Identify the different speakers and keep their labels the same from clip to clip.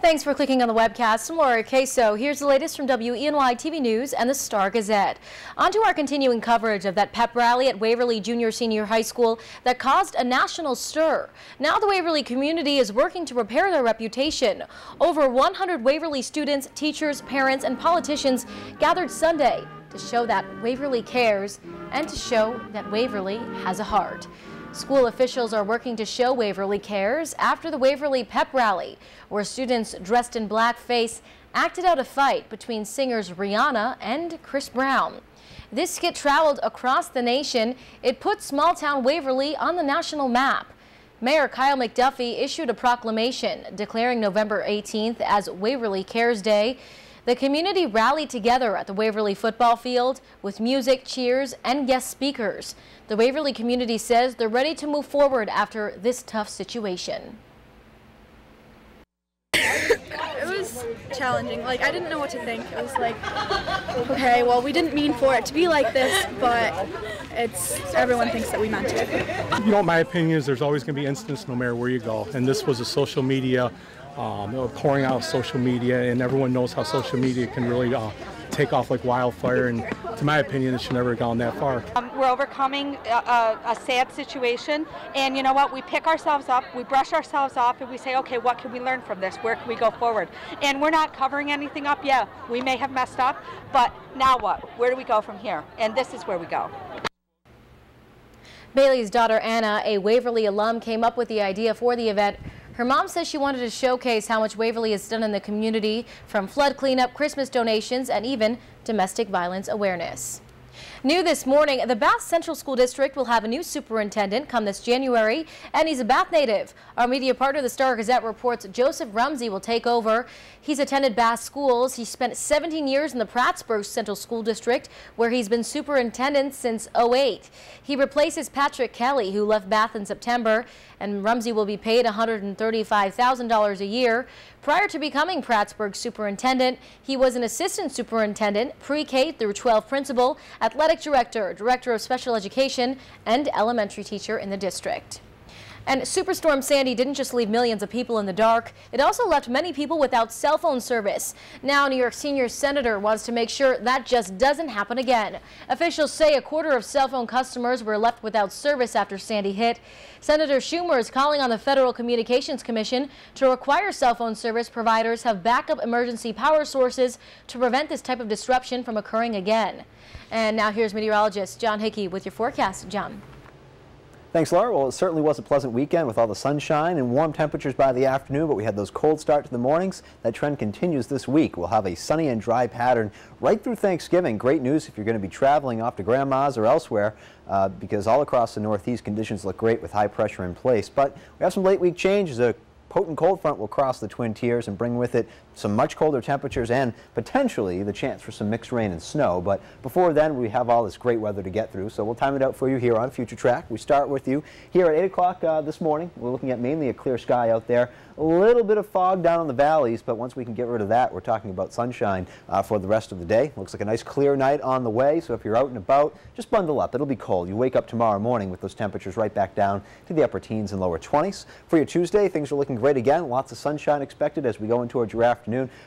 Speaker 1: Thanks for clicking on the webcast. I'm Laura Queso. Here's the latest from WENY-TV News and the Star-Gazette. On to our continuing coverage of that pep rally at Waverly Junior-Senior High School that caused a national stir. Now the Waverly community is working to repair their reputation. Over 100 Waverly students, teachers, parents, and politicians gathered Sunday to show that Waverly cares and to show that Waverly has a heart. School officials are working to show Waverly cares after the Waverly pep rally, where students dressed in blackface acted out a fight between singers Rihanna and Chris Brown. This skit traveled across the nation. It put small-town Waverly on the national map. Mayor Kyle McDuffie issued a proclamation declaring November 18th as Waverly Cares Day. The community rallied together at the Waverly football field with music, cheers, and guest speakers. The Waverly community says they're ready to move forward after this tough situation.
Speaker 2: It was challenging. I didn't know what to think. It was like, okay, well, we didn't mean for it to be like this, but everyone thinks that we meant it.
Speaker 3: You know, my opinion is there's always going to be incidents no matter where you go, and this was a social media, pouring out social media, and everyone knows how social media can really take off like wildfire, and to my opinion, it should never have gone that far.
Speaker 4: We're overcoming a sad situation, and you know what? We pick ourselves up, we brush ourselves off, and we say, okay, what can we learn from this? Where can we go forward? And we're not covering anything up. Yeah, we may have messed up, but now what? Where do we go from here? And this is where we go.
Speaker 1: Bailey's daughter Anna, a Waverly alum, came up with the idea for the event. Her mom says she wanted to showcase how much Waverly has done in the community, from flood cleanup, Christmas donations, and even domestic violence awareness. New this morning, the Bath Central School District will have a new superintendent come this January, and he's a Bath native. Our media partner, the Star-Gazette, reports Joseph Rumsey will take over. He's attended Bath schools. He spent 17 years in the Prattsburg Central School District, where he's been superintendent since '08. He replaces Patrick Kelly, who left Bath in September, and Rumsey will be paid $135,000 a year. Prior to becoming Prattsburg superintendent, he was an assistant superintendent, pre-K through 12 principal, athletic director, director of special education, and elementary teacher in the district. And Superstorm Sandy didn't just leave millions of people in the dark, it also left many people without cell phone service. Now New York senior senator wants to make sure that just doesn't happen again. Officials say a quarter of cell phone customers were left without service after Sandy hit. Senator Schumer is calling on the Federal Communications Commission to require cell phone service providers have backup emergency power sources to prevent this type of disruption from occurring again. And now here's meteorologist John Hickey with your forecast. John.
Speaker 5: Thanks, Laura. Well, it certainly was a pleasant weekend with all the sunshine and warm temperatures by the afternoon, but we had those cold start to the mornings. That trend continues this week. We'll have a sunny and dry pattern right through Thanksgiving. Great news if you're going to be traveling off to Grandma's or elsewhere, because all across the Northeast conditions look great with high pressure in place. But we have some late week changes. A potent cold front will cross the Twin Tiers and bring with it some much colder temperatures and potentially the chance for some mixed rain and snow. But before then, we have all this great weather to get through, so we'll time it out for you here on Future Track. We start with you here at 8 o'clock this morning. We're looking at mainly a clear sky out there. A little bit of fog down in the valleys, but once we can get rid of that, we're talking about sunshine for the rest of the day. Looks like a nice clear night on the way, so if you're out and about, just bundle up. It'll be cold. You wake up tomorrow morning with those temperatures right back down to the upper teens and lower 20s. For your Tuesday, things are looking great again. Lots of sunshine expected as we go in towards your afternoon.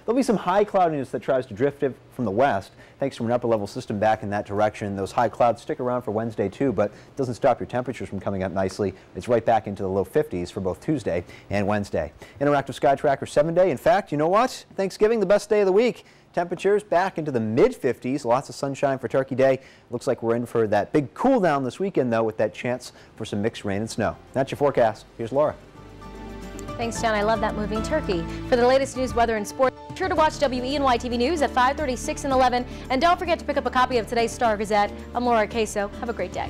Speaker 5: There'll be some high cloudiness that tries to drift in from the west, thanks to an upper level system back in that direction. Those high clouds stick around for Wednesday too, but it doesn't stop your temperatures from coming up nicely. It's right back into the low 50s for both Tuesday and Wednesday. Interactive Sky Tracker 7-day. In fact, you know what? Thanksgiving, the best day of the week. Temperatures back into the mid-50s. Lots of sunshine for Turkey Day. Looks like we're in for that big cool down this weekend, though, with that chance for some mixed rain and snow. That's your forecast. Here's Laura.
Speaker 1: Thanks, John. I love that moving turkey. For the latest news, weather, and sports, be sure to watch WENY-TV News at 5:30, 6, and 11. And don't forget to pick up a copy of today's Star-Gazette. I'm Laura Queso. Have a great day.